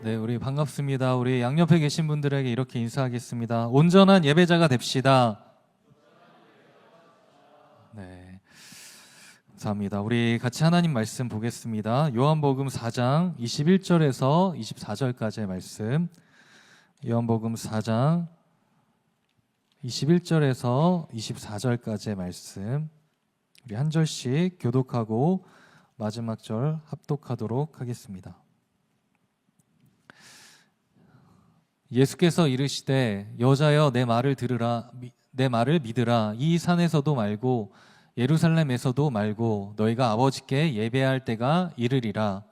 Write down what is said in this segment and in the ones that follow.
네, 우리 반갑습니다. 우리 양옆에 계신 분들에게 이렇게 인사하겠습니다. 온전한 예배자가 됩시다. 네, 감사합니다. 우리 같이 하나님 말씀 보겠습니다. 요한복음 4장 21절에서 24절까지의 말씀. 요한복음 4장 21절에서 24절까지의 말씀. 우리 한 절씩 교독하고 마지막 절 합독하도록 하겠습니다. 예수께서 이르시되 여자여 내 말을 들으라 내 말을 믿으라. 이 산에서도 말고 예루살렘에서도 말고 너희가 아버지께 예배할 때가 이르리라.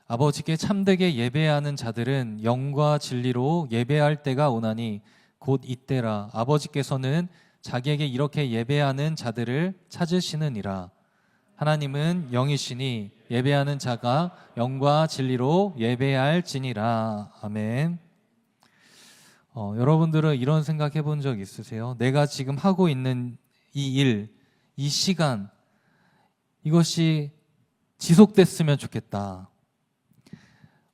아버지께 참되게 예배하는 자들은 영과 진리로 예배할 때가 오나니 곧 이때라. 아버지께서는 자기에게 이렇게 예배하는 자들을 찾으시느니라. 하나님은 영이시니 예배하는 자가 영과 진리로 예배할지니라. 아멘. 여러분들은 이런 생각 해본 적 있으세요? 내가 지금 하고 있는 이 일, 이 시간, 이것이 지속됐으면 좋겠다.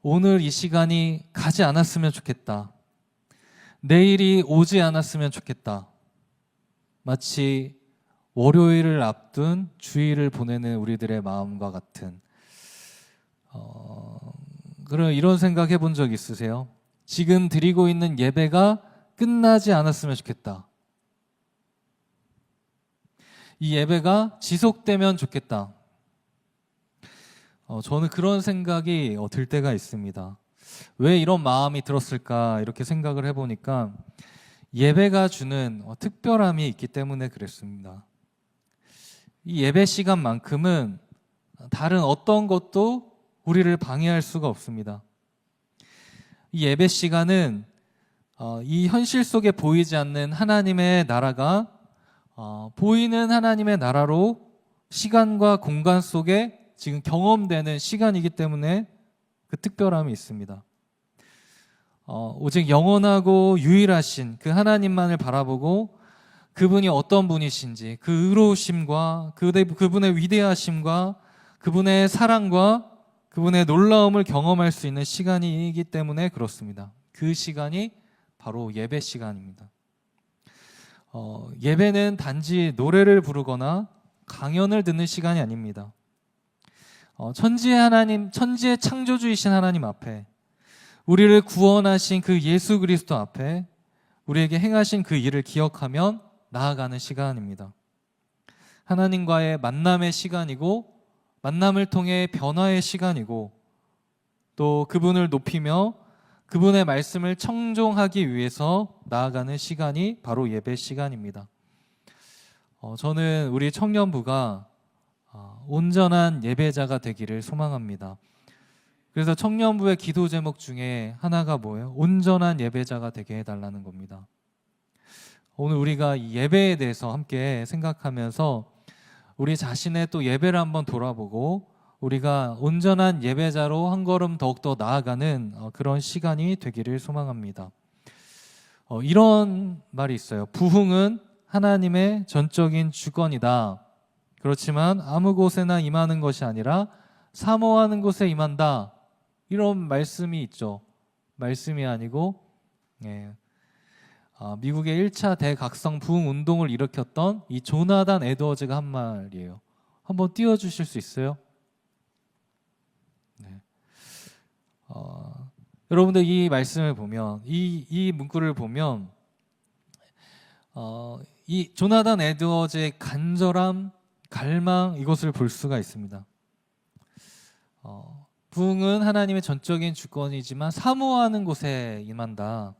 오늘 이 시간이 가지 않았으면 좋겠다. 내일이 오지 않았으면 좋겠다. 마치 월요일을 앞둔 주일을 보내는 우리들의 마음과 같은 그런 이런 생각 해본 적 있으세요? 지금 드리고 있는 예배가 끝나지 않았으면 좋겠다. 이 예배가 지속되면 좋겠다. 저는 그런 생각이 들 때가 있습니다. 왜 이런 마음이 들었을까 이렇게 생각을 해보니까 예배가 주는 특별함이 있기 때문에 그랬습니다. 이 예배 시간만큼은 다른 어떤 것도 우리를 방해할 수가 없습니다. 이 예배 시간은 이 현실 속에 보이지 않는 하나님의 나라가 보이는 하나님의 나라로 시간과 공간 속에 지금 경험되는 시간이기 때문에 그 특별함이 있습니다. 오직 영원하고 유일하신 그 하나님만을 바라보고 그분이 어떤 분이신지 그 의로우심과 그분의 위대하심과 그분의 사랑과 그분의 놀라움을 경험할 수 있는 시간이기 때문에 그렇습니다. 그 시간이 바로 예배 시간입니다. 예배는 단지 노래를 부르거나 강연을 듣는 시간이 아닙니다. 천지의 창조주이신 하나님 앞에 우리를 구원하신 그 예수 그리스도 앞에 우리에게 행하신 그 일을 기억하면 나아가는 시간입니다. 하나님과의 만남의 시간이고 만남을 통해 변화의 시간이고 또 그분을 높이며 그분의 말씀을 청종하기 위해서 나아가는 시간이 바로 예배 시간입니다. 저는 우리 청년부가 온전한 예배자가 되기를 소망합니다. 그래서 청년부의 기도 제목 중에 하나가 뭐예요? 온전한 예배자가 되게 해달라는 겁니다. 오늘 우리가 이 예배에 대해서 함께 생각하면서 우리 자신의 또 예배를 한번 돌아보고 우리가 온전한 예배자로 한 걸음 더욱더 나아가는 그런 시간이 되기를 소망합니다. 이런 말이 있어요. 부흥은 하나님의 전적인 주권이다. 그렇지만 아무 곳에나 임하는 것이 아니라 사모하는 곳에 임한다. 이런 말씀이 있죠. 말씀이 아니고 미국의 1차 대각성 부흥 운동을 일으켰던 이 조나단 에드워즈가 한 말이에요. 한번 띄워주실 수 있어요? 네. 여러분들 이 말씀을 보면 이 문구를 보면 이 조나단 에드워즈의 간절함, 갈망 이것을 볼 수가 있습니다. 부흥은 하나님의 전적인 주권이지만 사모하는 곳에 임한다.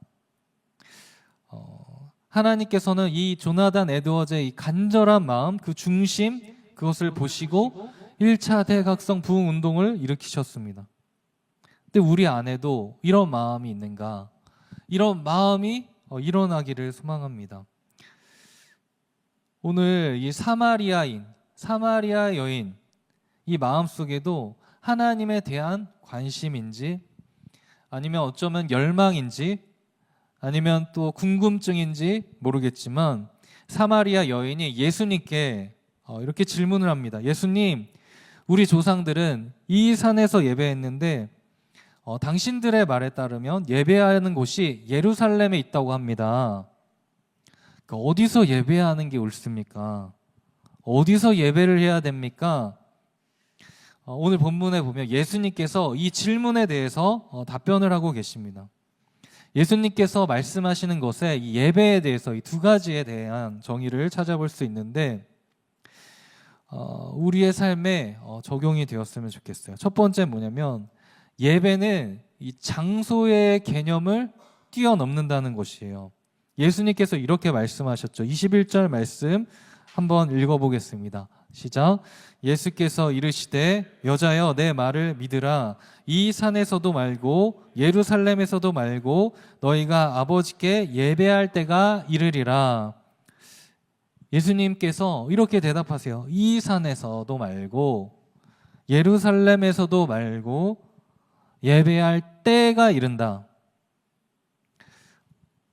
하나님께서는 이 조나단 에드워즈의 이 간절한 마음, 그 중심, 그것을 보시고 1차 대각성 부흥 운동을 일으키셨습니다. 근데 우리 안에도 이런 마음이 있는가? 이런 마음이 일어나기를 소망합니다. 오늘 이 사마리아 여인 이 마음 속에도 하나님에 대한 관심인지 아니면 어쩌면 열망인지 아니면 또 궁금증인지 모르겠지만 사마리아 여인이 예수님께 이렇게 질문을 합니다. 예수님, 우리 조상들은 이 산에서 예배했는데 당신들의 말에 따르면 예배하는 곳이 예루살렘에 있다고 합니다. 그러니까 어디서 예배하는 게 옳습니까? 어디서 예배를 해야 됩니까? 오늘 본문에 보면 예수님께서 이 질문에 대해서 답변을 하고 계십니다. 예수님께서 말씀하시는 것에 이 예배에 대해서 이 두 가지에 대한 정의를 찾아볼 수 있는데 우리의 삶에 적용이 되었으면 좋겠어요. 첫 번째 뭐냐면 예배는 이 장소의 개념을 뛰어넘는다는 것이에요. 예수님께서 이렇게 말씀하셨죠. 21절 말씀 한번 읽어보겠습니다. 시작. 예수께서 이르시되 여자여 내 말을 믿으라. 이 산에서도 말고 예루살렘에서도 말고 너희가 아버지께 예배할 때가 이르리라. 예수님께서 이렇게 대답하세요. 이 산에서도 말고 예루살렘에서도 말고 예배할 때가 이른다.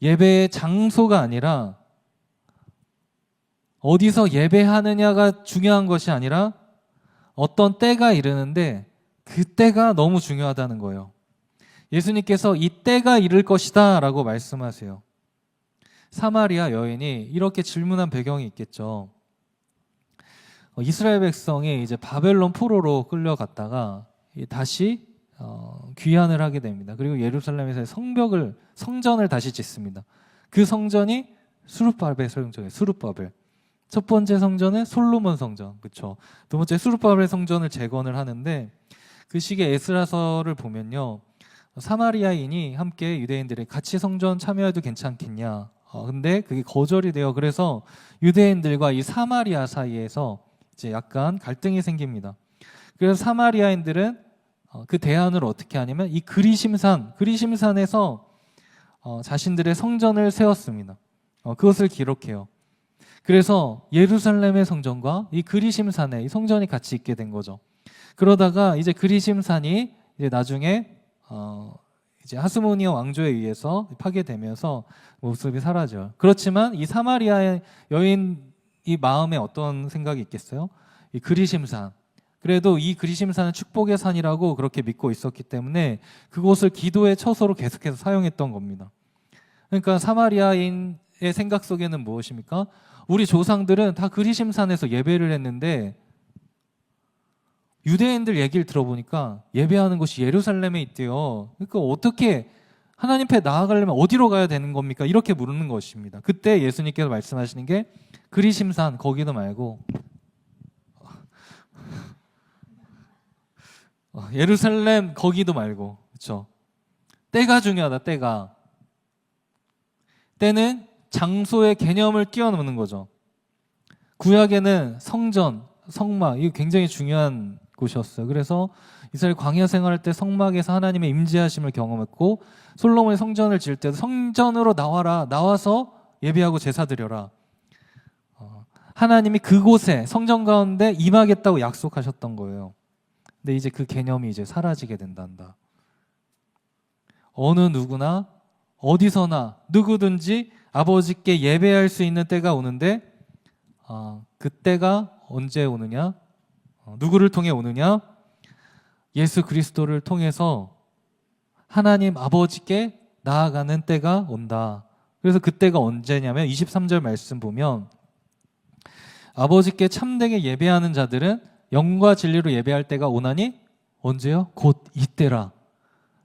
예배의 장소가 아니라 어디서 예배하느냐가 중요한 것이 아니라 어떤 때가 이르는데 그 때가 너무 중요하다는 거예요. 예수님께서 이 때가 이를 것이다 라고 말씀하세요. 사마리아 여인이 이렇게 질문한 배경이 있겠죠. 이스라엘 백성이 이제 바벨론 포로로 끌려갔다가 다시 귀환을 하게 됩니다. 그리고 예루살렘에서 성전을 다시 짓습니다. 그 성전이 수룹바벨 성전이에요. 수룹바벨. 첫 번째 성전은 솔로몬 성전, 그렇죠. 두 번째 수룹바벨 성전을 재건을 하는데 그 시기에 에스라서를 보면요, 사마리아인이 함께 유대인들이 같이 성전 참여해도 괜찮겠냐. 근데 그게 거절이 돼요. 그래서 유대인들과 이 사마리아 사이에서 이제 약간 갈등이 생깁니다. 그래서 사마리아인들은 그 대안을 어떻게 하냐면 이 그리심산에서 자신들의 성전을 세웠습니다. 그것을 기록해요. 그래서 예루살렘의 성전과 이 그리심산에 이 성전이 같이 있게 된 거죠. 그러다가 이제 그리심산이 이제 나중에 이제 하스모니아 왕조에 의해서 파괴되면서 모습이 사라져요. 그렇지만 이 사마리아의 여인 이 마음에 어떤 생각이 있겠어요? 이 그리심산. 그래도 이 그리심산은 축복의 산이라고 그렇게 믿고 있었기 때문에 그곳을 기도의 처소로 계속해서 사용했던 겁니다. 그러니까 사마리아인의 생각 속에는 무엇입니까? 우리 조상들은 다 그리심산에서 예배를 했는데 유대인들 얘기를 들어보니까 예배하는 곳이 예루살렘에 있대요. 그러니까 어떻게 하나님 앞에 나아가려면 어디로 가야 되는 겁니까? 이렇게 물는 것입니다. 그때 예수님께서 말씀하시는 게 그리심산 거기도 말고 예루살렘 거기도 말고, 그렇죠? 때가 중요하다. 때는 장소의 개념을 뛰어넘는 거죠. 구약에는 성전, 성막, 이거 굉장히 중요한 곳이었어요. 그래서 이스라엘 광야 생활할 때 성막에서 하나님의 임재하심을 경험했고, 솔로몬이 성전을 지을 때도 성전으로 나와서 예배하고 제사 드려라. 하나님이 그곳에 성전 가운데 임하겠다고 약속하셨던 거예요. 근데 이제 그 개념이 이제 사라지게 된단다. 어느 누구나 어디서나 누구든지 아버지께 예배할 수 있는 때가 오는데 그 때가 언제 오느냐? 누구를 통해 오느냐? 예수 그리스도를 통해서 하나님 아버지께 나아가는 때가 온다. 그래서 그 때가 언제냐면 23절 말씀 보면 아버지께 참되게 예배하는 자들은 영과 진리로 예배할 때가 오나니 언제요? 곧 이때라.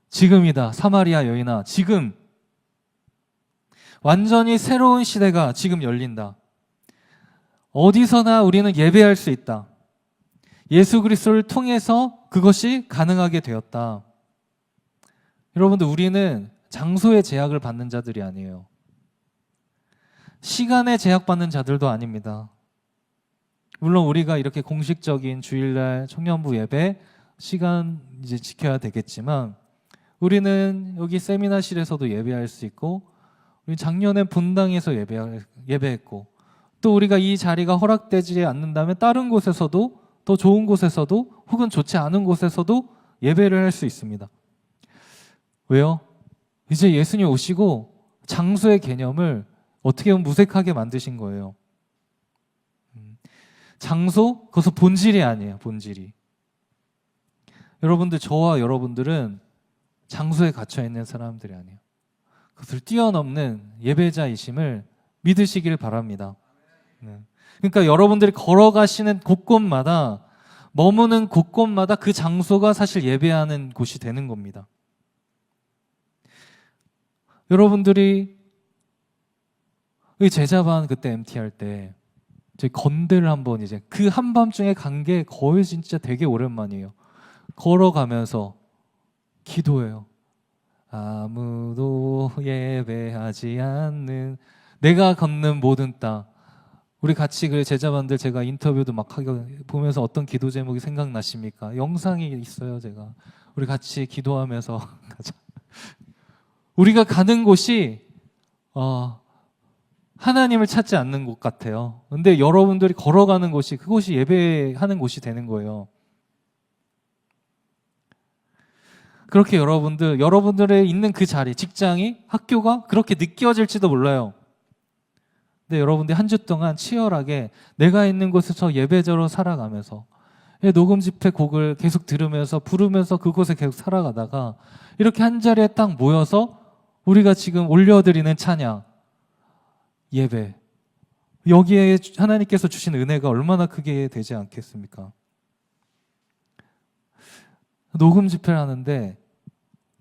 지금이다. 사마리아 여인아, 지금 완전히 새로운 시대가 지금 열린다. 어디서나 우리는 예배할 수 있다. 예수 그리스도를 통해서 그것이 가능하게 되었다. 여러분들, 우리는 장소의 제약을 받는 자들이 아니에요. 시간에 제약받는 자들도 아닙니다. 물론 우리가 이렇게 공식적인 주일날 청년부 예배 시간 이제 지켜야 되겠지만 우리는 여기 세미나실에서도 예배할 수 있고, 우리 작년에 분당에서 예배했고, 또 우리가 이 자리가 허락되지 않는다면 다른 곳에서도, 더 좋은 곳에서도, 혹은 좋지 않은 곳에서도 예배를 할 수 있습니다. 왜요? 이제 예수님 오시고 장소의 개념을 어떻게 보면 무색하게 만드신 거예요. 장소, 그것은 본질이 아니에요. 본질이. 여러분들, 저와 여러분들은 장소에 갇혀 있는 사람들이 아니에요. 그것을 뛰어넘는 예배자이심을 믿으시길 바랍니다. 네. 그러니까 여러분들이 걸어가시는 곳곳마다, 머무는 곳곳마다 그 장소가 사실 예배하는 곳이 되는 겁니다. 여러분들이 제자반 그때 MT 할 때 저희 건대를 한번 이제 그 한밤중에 간 게 거의 진짜 되게 오랜만이에요. 걸어가면서 기도해요. 아무도 예배하지 않는 내가 걷는 모든 땅. 우리 같이 그 제자반들 제가 인터뷰도 막 하게 보면서 어떤 기도 제목이 생각나십니까? 영상이 있어요, 제가. 우리 같이 기도하면서 가자. 우리가 가는 곳이 하나님을 찾지 않는 곳 같아요. 근데 여러분들이 걸어가는 곳이 그곳이 예배하는 곳이 되는 거예요. 그렇게 여러분들의 있는 그 자리, 직장이, 학교가 그렇게 느껴질지도 몰라요. 근데 여러분들이 한 주 동안 치열하게 내가 있는 곳에서 예배자로 살아가면서 녹음 집회 곡을 계속 들으면서 부르면서 그곳에 계속 살아가다가 이렇게 한 자리에 딱 모여서 우리가 지금 올려드리는 찬양, 예배, 여기에 하나님께서 주신 은혜가 얼마나 크게 되지 않겠습니까? 녹음 집회를 하는데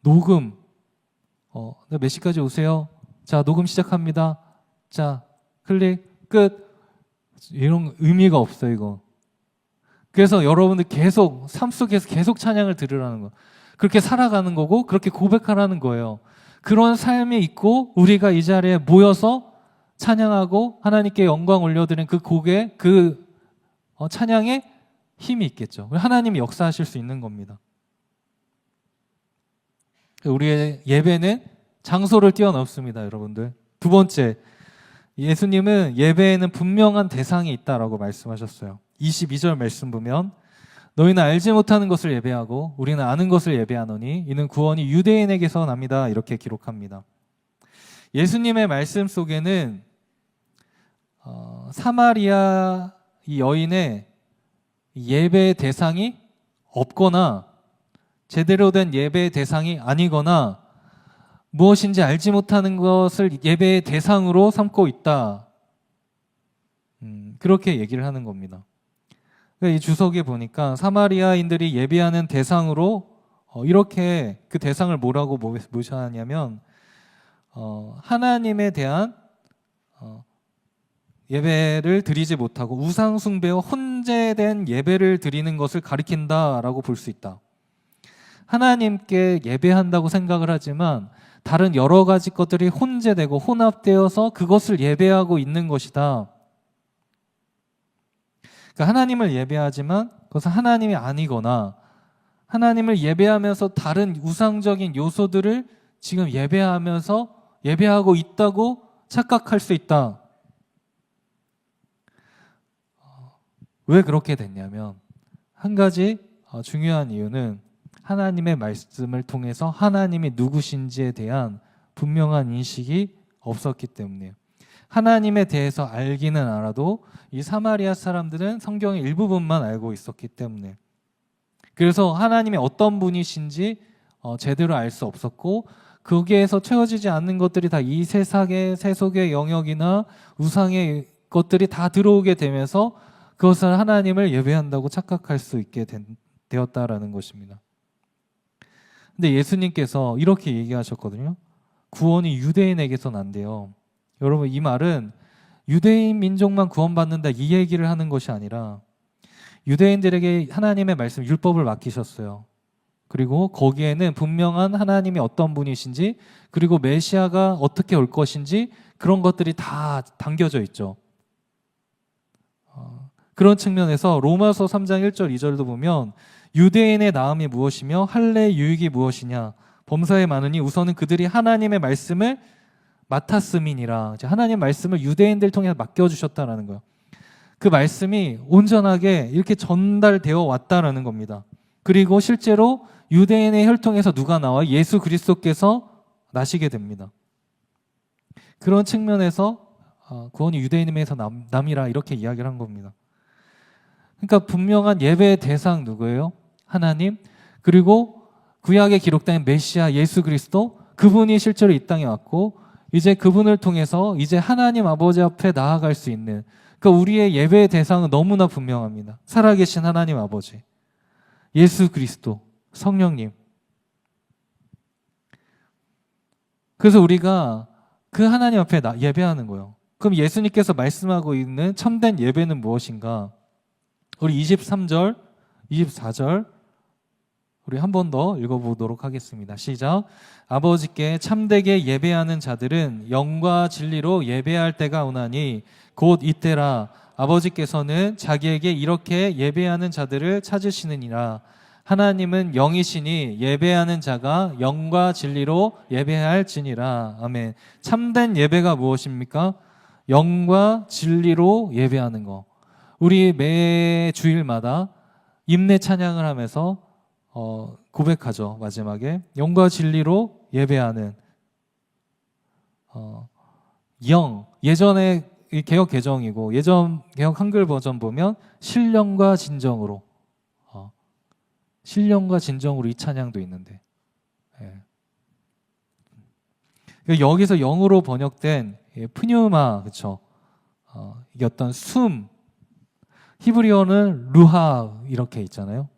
녹음 몇 시까지 오세요? 자, 녹음 시작합니다. 자, 클릭, 끝. 이런 의미가 없어요, 이거. 그래서 여러분들 계속 삶 속에서 계속 찬양을 들으라는 거. 그렇게 살아가는 거고 그렇게 고백하라는 거예요. 그런 삶이 있고 우리가 이 자리에 모여서 찬양하고 하나님께 영광 올려드리는 그 곡에 그 찬양에 힘이 있겠죠. 하나님이 역사하실 수 있는 겁니다. 우리의 예배는 장소를 뛰어넘습니다, 여러분들. 두 번째, 예수님은 예배에는 분명한 대상이 있다라고 말씀하셨어요. 22절 말씀 보면 너희는 알지 못하는 것을 예배하고 우리는 아는 것을 예배하노니 이는 구원이 유대인에게서 납니다. 이렇게 기록합니다. 예수님의 말씀 속에는 사마리아 이 여인의 예배의 대상이 없거나 제대로 된 예배의 대상이 아니거나 무엇인지 알지 못하는 것을 예배의 대상으로 삼고 있다. 그렇게 얘기를 하는 겁니다. 이 주석에 보니까 사마리아인들이 예배하는 대상으로 이렇게 그 대상을 뭐라고 모셔하냐면 하나님에 대한 예배를 드리지 못하고 우상 숭배와 혼재된 예배를 드리는 것을 가리킨다라고 볼 수 있다. 하나님께 예배한다고 생각을 하지만 다른 여러 가지 것들이 혼재되고 혼합되어서 그것을 예배하고 있는 것이다. 그러니까 하나님을 예배하지만 그것은 하나님이 아니거나 하나님을 예배하면서 다른 우상적인 요소들을 지금 예배하고 있다고 착각할 수 있다. 왜 그렇게 됐냐면 한 가지 중요한 이유는 하나님의 말씀을 통해서 하나님이 누구신지에 대한 분명한 인식이 없었기 때문이에요. 하나님에 대해서 알기는 알아도 이 사마리아 사람들은 성경의 일부분만 알고 있었기 때문에 그래서 하나님이 어떤 분이신지 제대로 알 수 없었고 거기에서 채워지지 않는 것들이 다 이 세속의 영역이나 우상의 것들이 다 들어오게 되면서 그것을 하나님을 예배한다고 착각할 수 있게 되었다라는 것입니다. 근데 예수님께서 이렇게 얘기하셨거든요. 구원이 유대인에게서 난대요. 여러분, 이 말은 유대인 민족만 구원받는다 이 얘기를 하는 것이 아니라 유대인들에게 하나님의 말씀 율법을 맡기셨어요. 그리고 거기에는 분명한 하나님이 어떤 분이신지 그리고 메시아가 어떻게 올 것인지 그런 것들이 다 담겨져 있죠. 그런 측면에서 로마서 3장 1절 2절도 보면 유대인의 나음이 무엇이며 할례의 유익이 무엇이냐 범사에 많으니 우선은 그들이 하나님의 말씀을 맡았음이니라. 하나님 말씀을 유대인들 통해서 맡겨주셨다라는 거예요. 그 말씀이 온전하게 이렇게 전달되어 왔다라는 겁니다. 그리고 실제로 유대인의 혈통에서 누가 나와? 예수 그리스도께서 나시게 됩니다. 그런 측면에서 구원이 유대인에게서 남이라 이렇게 이야기를 한 겁니다. 그러니까 분명한 예배의 대상 누구예요? 하나님. 그리고 구약에 기록된 메시아 예수 그리스도, 그분이 실제로 이 땅에 왔고 이제 그분을 통해서 이제 하나님 아버지 앞에 나아갈 수 있는, 그러니까 우리의 예배의 대상은 너무나 분명합니다. 살아계신 하나님 아버지, 예수 그리스도, 성령님. 그래서 우리가 그 하나님 앞에 예배하는 거예요. 그럼 예수님께서 말씀하고 있는 참된 예배는 무엇인가? 우리 23절, 24절 우리 한 번 더 읽어보도록 하겠습니다. 시작. 아버지께 참되게 예배하는 자들은 영과 진리로 예배할 때가 오나니 곧 이때라. 아버지께서는 자기에게 이렇게 예배하는 자들을 찾으시느니라. 하나님은 영이시니 예배하는 자가 영과 진리로 예배할지니라. 아멘. 참된 예배가 무엇입니까? 영과 진리로 예배하는 거. 우리 매 주일마다 임내 찬양을 하면서 고백하죠. 마지막에 영과 진리로 예배하는 영. 예전에 개역 개정이고 예전 개역 한글 버전 보면 신령과 진정으로, 신령과 진정으로 이 찬양도 있는데, 여기서 영으로 번역된 프뉴마, 그렇죠? 이게 어떤 숨, 히브리어는 루하 이렇게 있잖아요.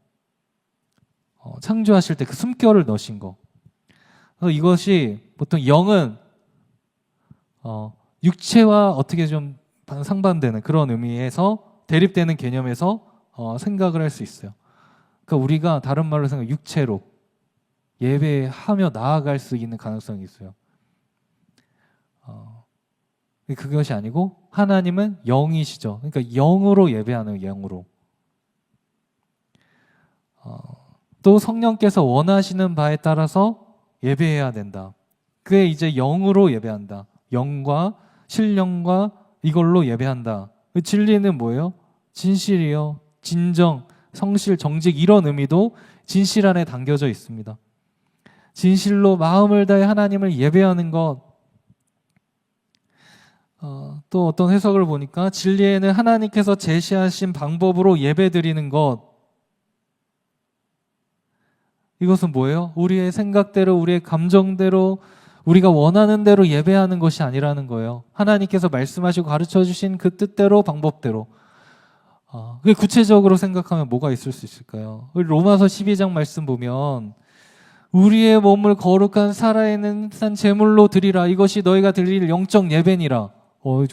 창조하실 때 그 숨결을 넣으신 거. 그래서 이것이 보통 영은 육체와 어떻게 좀 상반되는 그런 의미에서 대립되는 개념에서 생각을 할 수 있어요. 그러니까 우리가 다른 말로 생각, 육체로 예배하며 나아갈 수 있는 가능성이 있어요. 그것이 아니고 하나님은 영이시죠. 그러니까 영으로 예배하는, 영으로. 또 성령께서 원하시는 바에 따라서 예배해야 된다. 그게 이제 영으로 예배한다. 영과 신령과 이걸로 예배한다. 진리는 뭐예요? 진실이요, 진정, 성실, 정직, 이런 의미도 진실 안에 담겨져 있습니다. 진실로 마음을 다해 하나님을 예배하는 것. 또 어떤 해석을 보니까 진리에는 하나님께서 제시하신 방법으로 예배드리는 것. 이것은 뭐예요? 우리의 생각대로, 우리의 감정대로, 우리가 원하는 대로 예배하는 것이 아니라는 거예요. 하나님께서 말씀하시고 가르쳐 주신 그 뜻대로, 방법대로. 구체적으로 생각하면 뭐가 있을 수 있을까요? 로마서 12장 말씀 보면 우리의 몸을 거룩한 살아있는 산 제물로 드리라. 이것이 너희가 드릴 영적 예배니라.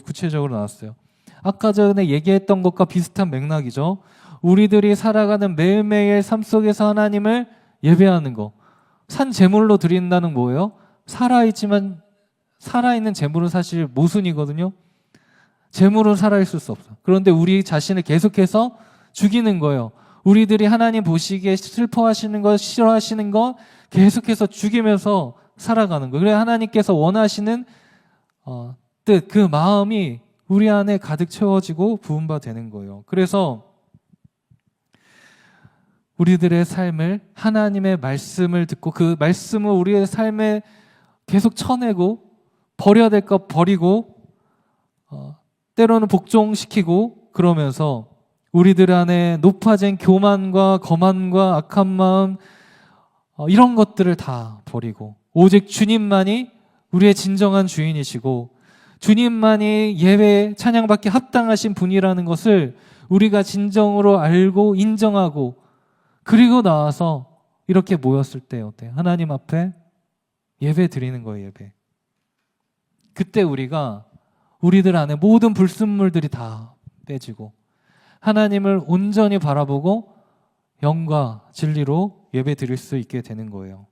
구체적으로 나왔어요. 아까 전에 얘기했던 것과 비슷한 맥락이죠. 우리들이 살아가는 매일매일 삶 속에서 하나님을 예배하는 거. 산 제물로 드린다는 뭐예요? 살아있지만 살아있는 제물은 사실 모순이거든요. 제물은 살아있을 수 없어. 그런데 우리 자신을 계속해서 죽이는 거예요. 우리들이 하나님 보시기에 슬퍼하시는 것, 싫어하시는 것 계속해서 죽이면서 살아가는 거예요. 그래야 하나님께서 원하시는 뜻, 그 마음이 우리 안에 가득 채워지고 부음바 되는 거예요. 그래서 우리들의 삶을, 하나님의 말씀을 듣고 그 말씀을 우리의 삶에 계속 쳐내고 버려야 될 것 버리고 때로는 복종시키고, 그러면서 우리들 안에 높아진 교만과 거만과 악한 마음, 이런 것들을 다 버리고 오직 주님만이 우리의 진정한 주인이시고 주님만이 예배 찬양받기 합당하신 분이라는 것을 우리가 진정으로 알고 인정하고, 그리고 나와서 이렇게 모였을 때 어때요? 하나님 앞에 예배 드리는 거예요. 예배. 그때 우리가 우리들 안에 모든 불순물들이 다 빼지고 하나님을 온전히 바라보고 영과 진리로 예배 드릴 수 있게 되는 거예요.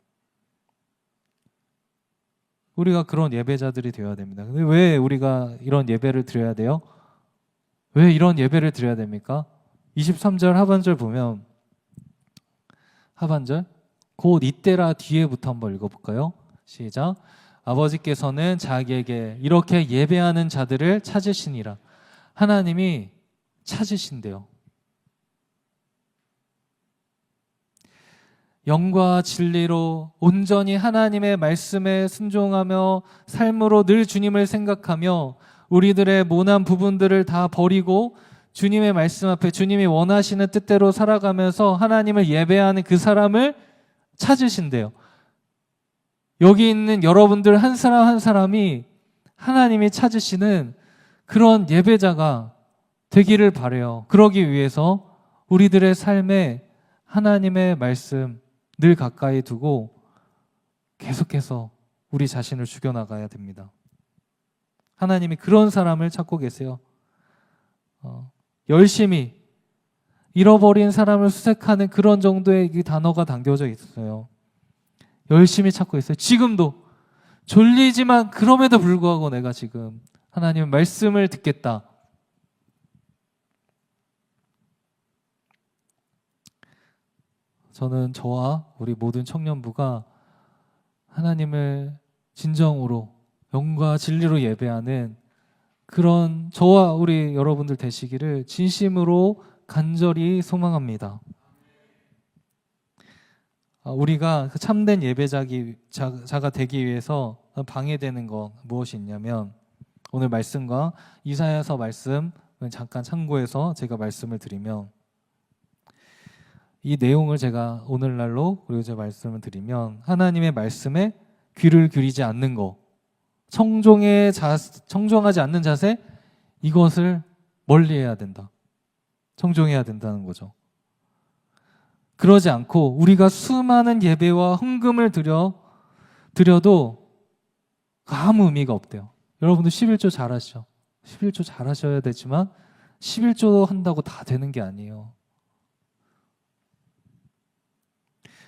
우리가 그런 예배자들이 되어야 됩니다. 근데 왜 우리가 이런 예배를 드려야 돼요? 왜 이런 예배를 드려야 됩니까? 23절 하반절 보면, 하반절 곧 이때라 뒤에부터 한번 읽어볼까요? 시작. 아버지께서는 자기에게 이렇게 예배하는 자들을 찾으시니라. 하나님이 찾으신대요. 영과 진리로 온전히 하나님의 말씀에 순종하며 삶으로 늘 주님을 생각하며 우리들의 모난 부분들을 다 버리고 주님의 말씀 앞에 주님이 원하시는 뜻대로 살아가면서 하나님을 예배하는 그 사람을 찾으신대요. 여기 있는 여러분들 한 사람 한 사람이 하나님이 찾으시는 그런 예배자가 되기를 바라요. 그러기 위해서 우리들의 삶에 하나님의 말씀 늘 가까이 두고 계속해서 우리 자신을 죽여나가야 됩니다. 하나님이 그런 사람을 찾고 계세요. 열심히 잃어버린 사람을 수색하는 그런 정도의 이 단어가 담겨져 있어요. 열심히 찾고 있어요. 지금도 졸리지만 그럼에도 불구하고 내가 지금 하나님의 말씀을 듣겠다. 저는 저와 우리 모든 청년부가 하나님을 진정으로 영과 진리로 예배하는 그런 저와 우리 여러분들 되시기를 진심으로 간절히 소망합니다. 우리가 그 참된 예배자가 되기 위해서 방해되는 것 무엇이 있냐면 오늘 말씀과 이사야서 말씀 잠깐 참고해서 제가 말씀을 드리면 이 내용을 제가 오늘날로 그리고 제가 말씀을 드리면 하나님의 말씀에 귀를 기울이지 않는 것, 청종하지 않는 자세, 이것을 멀리해야 된다. 청종해야 된다는 거죠. 그러지 않고 우리가 수많은 예배와 헌금을 드려도 아무 의미가 없대요. 여러분들 11조 잘하시죠? 11조 잘하셔야 되지만 11조 한다고 다 되는 게 아니에요.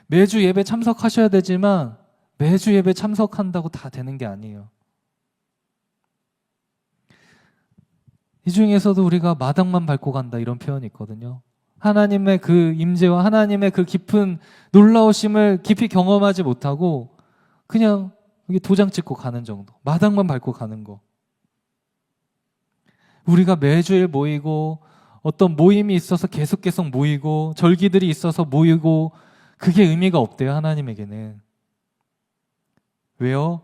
매주 예배 참석하셔야 되지만 매주 예배 참석한다고 다 되는 게 아니에요. 이 중에서도 우리가 마당만 밟고 간다 이런 표현이 있거든요. 하나님의 그 임재와 하나님의 그 깊은 놀라우심을 깊이 경험하지 못하고 그냥 여기 도장 찍고 가는 정도, 마당만 밟고 가는 거. 우리가 매주일 모이고 어떤 모임이 있어서 계속 모이고 절기들이 있어서 모이고 그게 의미가 없대요. 하나님에게는. 왜요?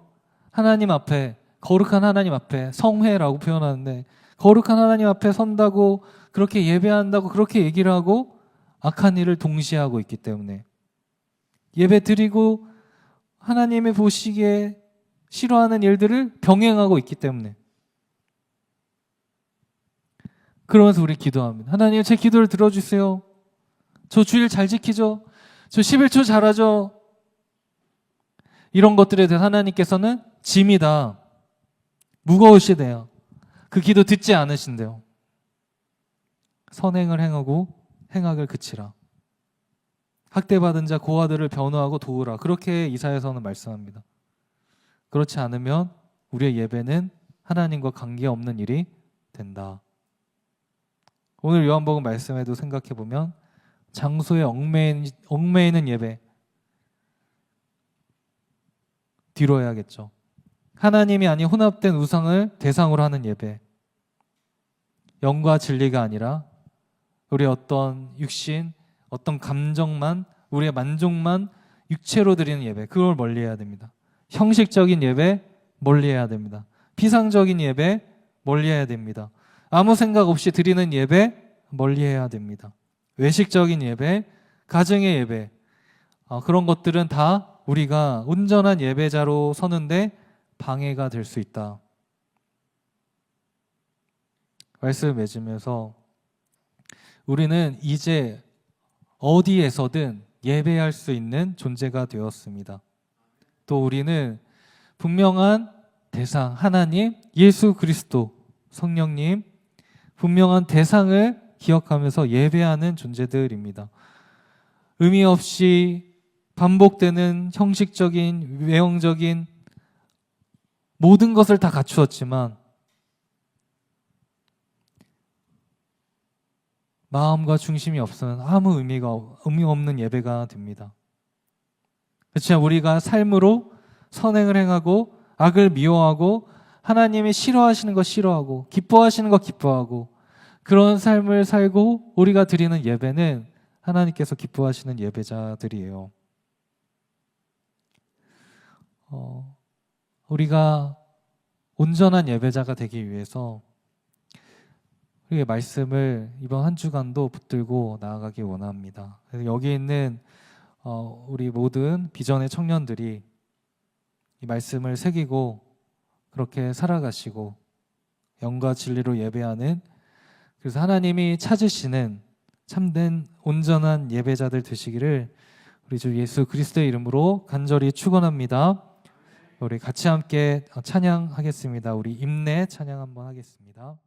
하나님 앞에, 거룩한 하나님 앞에 성회라고 표현하는데 거룩한 하나님 앞에 선다고 그렇게 예배한다고 그렇게 얘기를 하고 악한 일을 동시에 하고 있기 때문에 예배 드리고 하나님이 보시기에 싫어하는 일들을 병행하고 있기 때문에 그러면서 우리 기도합니다. 하나님 제 기도를 들어주세요. 저 주일 잘 지키죠. 저 11조 잘하죠. 이런 것들에 대해서 하나님께서는 짐이다. 무거우시대요. 그 기도 듣지 않으신대요. 선행을 행하고 행악을 그치라. 학대받은 자 고아들을 변호하고 도우라. 그렇게 이사야서는 말씀합니다. 그렇지 않으면 우리의 예배는 하나님과 관계없는 일이 된다. 오늘 요한복음 말씀에도 생각해보면 장소에 얽매이는 예배 뒤로 해야겠죠. 하나님이 아닌 혼합된 우상을 대상으로 하는 예배, 영과 진리가 아니라 우리 어떤 육신, 어떤 감정만, 우리의 만족만 육체로 드리는 예배, 그걸 멀리해야 됩니다. 형식적인 예배 멀리해야 됩니다. 피상적인 예배 멀리해야 됩니다. 아무 생각 없이 드리는 예배 멀리해야 됩니다. 외식적인 예배, 가정의 예배, 그런 것들은 다 우리가 온전한 예배자로 서는데 방해가 될 수 있다. 말씀을 맺으면서 우리는 이제 어디에서든 예배할 수 있는 존재가 되었습니다. 또 우리는 분명한 대상, 하나님, 예수 그리스도, 성령님, 분명한 대상을 기억하면서 예배하는 존재들입니다. 의미 없이 반복되는 형식적인, 외형적인 모든 것을 다 갖추었지만 마음과 중심이 없으면 아무 의미 없는 예배가 됩니다. 그렇지만 우리가 삶으로 선행을 행하고 악을 미워하고 하나님이 싫어하시는 거 싫어하고 기뻐하시는 거 기뻐하고 그런 삶을 살고 우리가 드리는 예배는 하나님께서 기뻐하시는 예배자들이에요. 우리가 온전한 예배자가 되기 위해서 이 말씀을 이번 한 주간도 붙들고 나아가기 원합니다. 그래서 여기 있는 우리 모든 비전의 청년들이 이 말씀을 새기고 그렇게 살아가시고 영과 진리로 예배하는, 그래서 하나님이 찾으시는 참된 온전한 예배자들 되시기를 우리 주 예수 그리스도의 이름으로 간절히 축원합니다. 우리 같이 함께 찬양하겠습니다. 우리 임내 찬양 한번 하겠습니다.